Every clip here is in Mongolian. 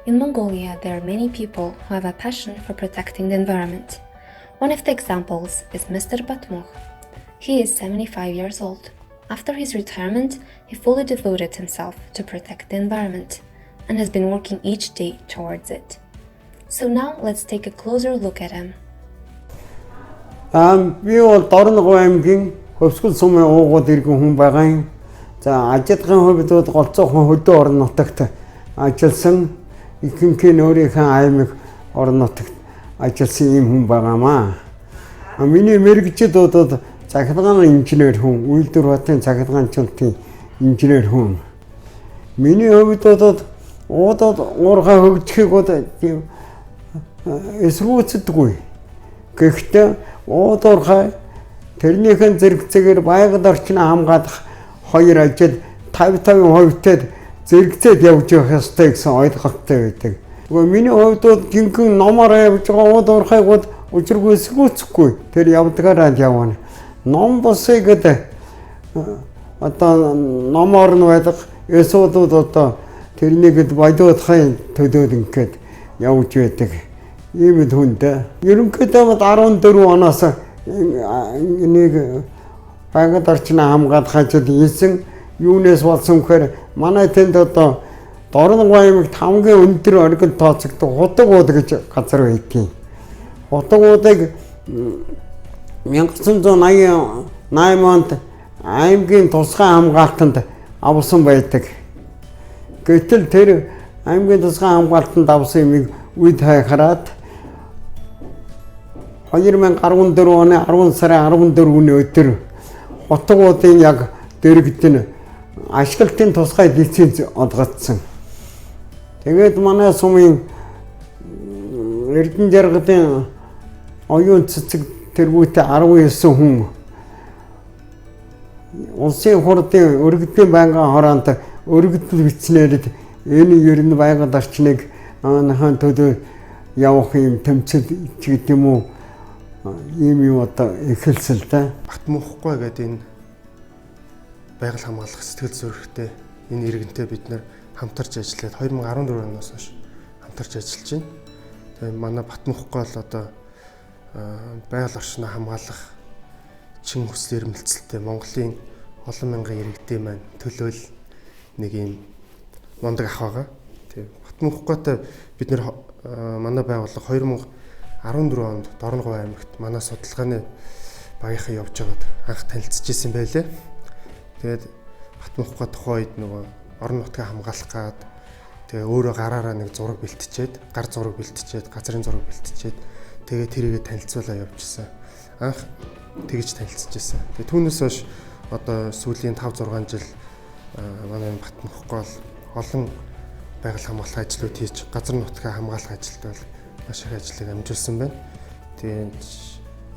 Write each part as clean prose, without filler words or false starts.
In Mongolia, there are many people who have a passion for protecting the environment. One of the examples is Mr. Batmukh. He is 75 years old. After his retirement, he fully devoted himself to protect the environment and has been working each day towards it. So now let's take a closer look at him. Би бол Дорногов аймгийн Хөвсгөл сумын уугууд иргэн хүн байгаа юм. За ажилтгын хувьд бол голцоохон хөдөө орон нутагт ажилласан ихэнх нь өөрийнхөө аймаг орон нутагт ажилласан юм хүн байгаамаа. Миний мэрэгчд бол цахилгаан инженер хүн, Үйлдвэр хотын цахилгаанчлалтын инженер хүн. Миний хувьд бол уурхай хөгжихийг бол эсрүүцдэггүй. Гэхдээ уурхай тэрнийхэн зэрэгцээгээр байгаль орчныг хамгаалах хоёр ажил 50% зэрэгцээд явж явах ёстой гэсэн ойлголттой байдаг. Гэхдээ миний хувьд бол жинхэнэ номоор явж байгаа уурхайг бол учиргүй эсрүүцэхгүй. Тэр явдгаараа явна. Ном босыг одоо номоор нь байдаг эсвэл одоо тэрнийг бодоодхын төлөөд ингээд явж байдаг. Ийм л хүндээ. Ерөнхийдөө 14 оноос нэг байгаль орчныг хамгаалах ажил хийсэн. Юунаас болсон гэхээр манай тэнд одоо Дорногов аймагт хамгийн өндөр оргил тооцогддог Худагууд гэж газар байдгийг. Худагуудыг 1988 онд аймгийн тусгай хамгаалтанд авсан байдаг. Гэтэл тэр аймгийн тусгай хамгаалтанд авсан юмыг үед хайхраад 2014 оны 10 сарын 14-ний өдөр Худагуудын яг дэрэгд нь ашиглалтын тусгай лиценз олгогдсон. Тэгээд манай сумын Эрдэнэ жаргалын оюун цэцэг тэргүүтээ 19 хүн улсын хурлын өргөдлийн байнгын хороонд өргөдөл бичснээр энэ ер нь байгаль орчныг анахан төлөө явах юм тэмцэл ч гэдэг юм уу ийм юу одоо эхэлсэн л да. Батмухгүй гэдэг энэ байгаль хамгаалах сэтгэл зүрэхтэй энэ иргэнтэй бид нэр хамтарч ажиллаад 2014 оноос хойш хамтарч ажиллаж байна. Тэгээ манай Батмухгүй бол одоо байгаль орчныг хамгаалах чин хүсэл эрмэлзэлтэй Монголын олон мянган иргэдийн маань төлөөл нэг юм мундаг ах байгаа. Тэгээ Батмухгүйтэй бид нэр манай байгууллага 2014 онд Дорногов аймагт манай судалгааны багийнхан явж байгаад анх танилцж ирсэн байлээ. Тэгээд Батмухгүй тухайн үед нөгөө орон нутгийг хамгаалах гад тэгээ өөрөө гараараа нэг зураг бэлтжээд, гар зураг бэлтжээд, газрын зураг бэлтжээд тэгээ тэрийгэ танилцуулаа явуулсан. Анх тэгж танилцж ирсэн. Тэгээ түүнээс хойш одоо сүүлийн 5-6 жил манай Батмухгүй олон байгаль хамгаалах ажлууд хийж, газар нутгийг хамгаалах ажилд бол маш их ажлыг амжуулсан байна. Тэгээд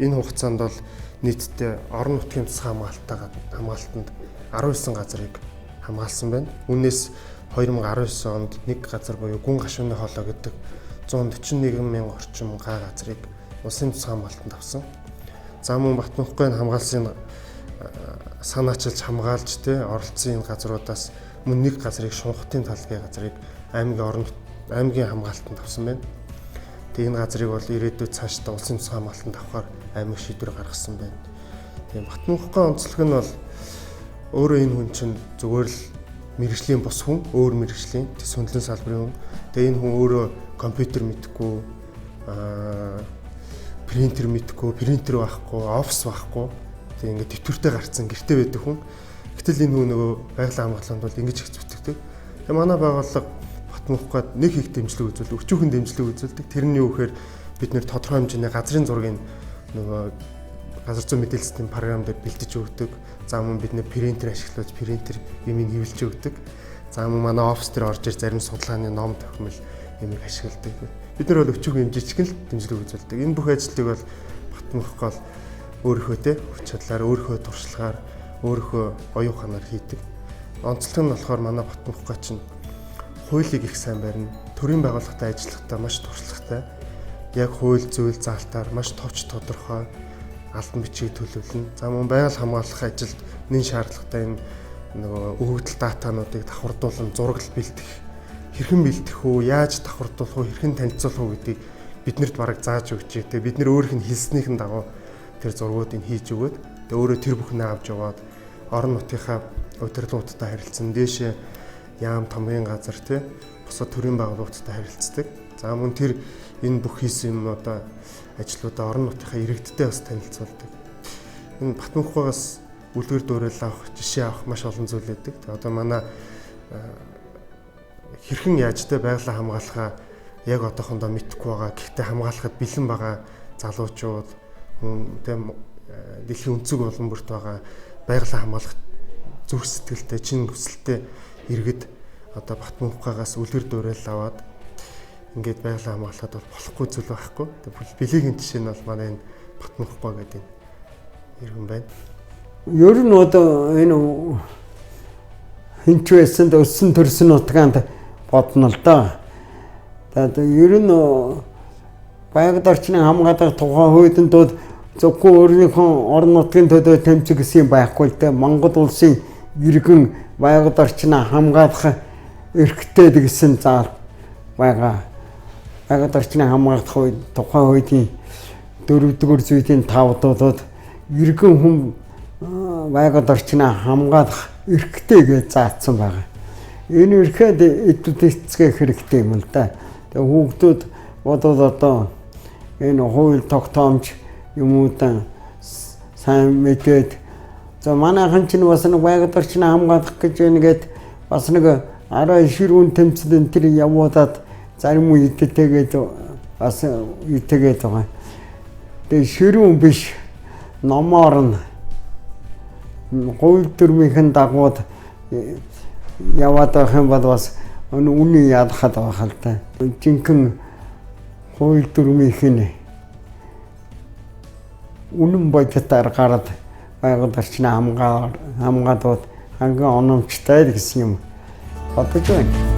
энэ хугацаанд бол нийтдээ орон нутгийн тусгай хамгаалтанд 19 газрыг хамгаалсан байна. Үүнээс 2019 онд нэг газар буюу Гүн гашууны хоолой гэдэг 141 мянган орчим га газрыг улсын тусгай хамгаалтанд авсан. За мөн Батмухгүйг хамгаалсан санаачилж хамгаалж оролцсон энэ газруудаас мөн нэг газрыг Шунхтын талгийн газрыг аймгийн хамгаалтанд авсан байна. Тэгээ энэ газрыг бол ирээдүйд цаашдаа улсын тусгай хамгаалтанд авахар аймаг шийдвэр гаргасан байна. Тэгээ Батмухгүйн онцлог нь бол өөрөө энэ хүн чинь зүгээр л мэрэгжлийн бус хүн, өөр мэрэгжлийн төсөөллийн салбарын хүн. Тэгээ энэ хүн өөрөө компьютер мэдхгүй, принтер мэдхгүй, принтер байхгүй, офис байхгүй. Тэгээ ингээд дэвтэртэй гарцсан гэртээ байдаг хүн. Гэтэл энэ хүн нөгөө байгалийн хамгаалалтанд бол ингэж их зүтгэдэг. Тэгээ манай байгууллага Батмухгүйд нэг их дэмжлэг үзүүлдэг, өчүүхэн дэмжлэг үзүүлдэг. Тэр нь юу гэхээр бид нэр тодорхой хэмжээний газрын зургийг нөгөө газар зүйн мэдээлэл систем програм дээр бэлдэж өгдөг. За мөн бид нэр принтер ашиглаж принтер юмыг хэвлэж өгдөг. За мөн манай офис дээр орж ир зарим судалгааны ном тохиомл юмыг ашигладаг. Бид нар бол өчүүхэн хэмжээчгэн л дэмжлэг үзүүлдэг. Энэ бүх ажлыг бол Батмухгүй өөрийнхөө хүч чадлаар, өөрийнхөө туршлагаар, өөрийнхөө оюун ухаанаар хийдэг. Онцлог нь болохоор манай Батмухгүй чинь хуулийг их сайн барина. Төрийн байгууллагатай ажиллахдаа маш туршлагатай. Яг хууль зүйл заалтаар маш товч тодорхой албан бичгийг төлөвлөнө. За мөн байгаль хамгаалах ажилд нэн шаардлагатай энэ нөгөө өгөгдөл датануудыг давхардуулан зураглал бэлдэх хэрхэн бэлдэх үү, яаж давхардуулах уу, хэрхэн танилцуулах уу гэдгийг биднэрт бараг зааж өгч. Тэгээ бид нар өөрийнх нь хэлснийхэн дагуу тэр зургуудыг хийж өгөөд тэгээ өөрөө тэр бүхнээ авч яваад орон нутгийнхаа удирдлагуудтай харилцсан, дээшээ яам тамгын газар тий бусад төрийн байгууллагуудтай харилцдаг. За мөн тэр энэ бүх хийсэн юмнуудаа ажлуудаа орон нутгийнхаа иргэдтэй бас танилцуулдаг. Энэ Батмунхгүйгаас үлгэр дуурайл авах, жишээ авах маш олон зүйл байдаг. Тэгээ одоо манай хэрхэн яаж тэ байгалаа хамгаалахаа яг одоохондоо мэдэхгүй байгаа. Гэхдээ хамгаалахад бэлэн байгаа залуучууд тэ дэлхийн өнцөг олон бүрт байгаа байгалаа хамгаалах зүрх сэтгэлтэй, чин хүсэлтэй иргэд одоо Батмунхгүйгаас үлгэр дуурайл аваад ингээд байгалаа хамгаалахад бол болохгүй зүйл байхгүй. Тэгээ бэлгийн жишээ нь бол манай энэ Батмунхгүй гэдэг иргэн байна. Ер нь одоо энэ хинч байсанд өссөн төрсөн нутгаанд бодно л да. Тэгээд ер нь байгаль орчныг хамгаалах тухай хуулиндууд зөвхөн өөрийнхөө орон нутгийн төлөө тэмцэх гэсэн байхгүй л дээ. Монгол улсын иргэн байгаль орчныг хамгаалах эрхтэй гэсэн заал байгаа. Байгаль орчныг хамгаалах тухай хуулийн 4-р зүйлийн 5 дуулаад иргэн хүн байгаль орчныг хамгаалах эрхтэй гэж заасан байгаа. Энэ эрхэд эдүүд эцгээ хэрэгтэй юм л да. Тэгээ хүүхдүүд бодвол одоо энэ хууль тогтоомж юмудаа сайн мэдээд за манайхан ч бас нэг байгаль орчныг хамгаалах гэж нэгэд бас нэг арай ширүүн тэмцэл энэ тэр явуудаад зарим үе идэтэйгээд бас идэгээд байгаа. Тэгээ ширүүн биш номоор нь хууль дүрмийнхэн дагууд яваад байх юм бол бас үнийн яалахад байх л да. Жинхэнэ хууль дүрмийнхэн үнэн бодитоор гараад байгаль орчныг хамгаалаад хамгийн оновчтой гэсэн юм бодож байна.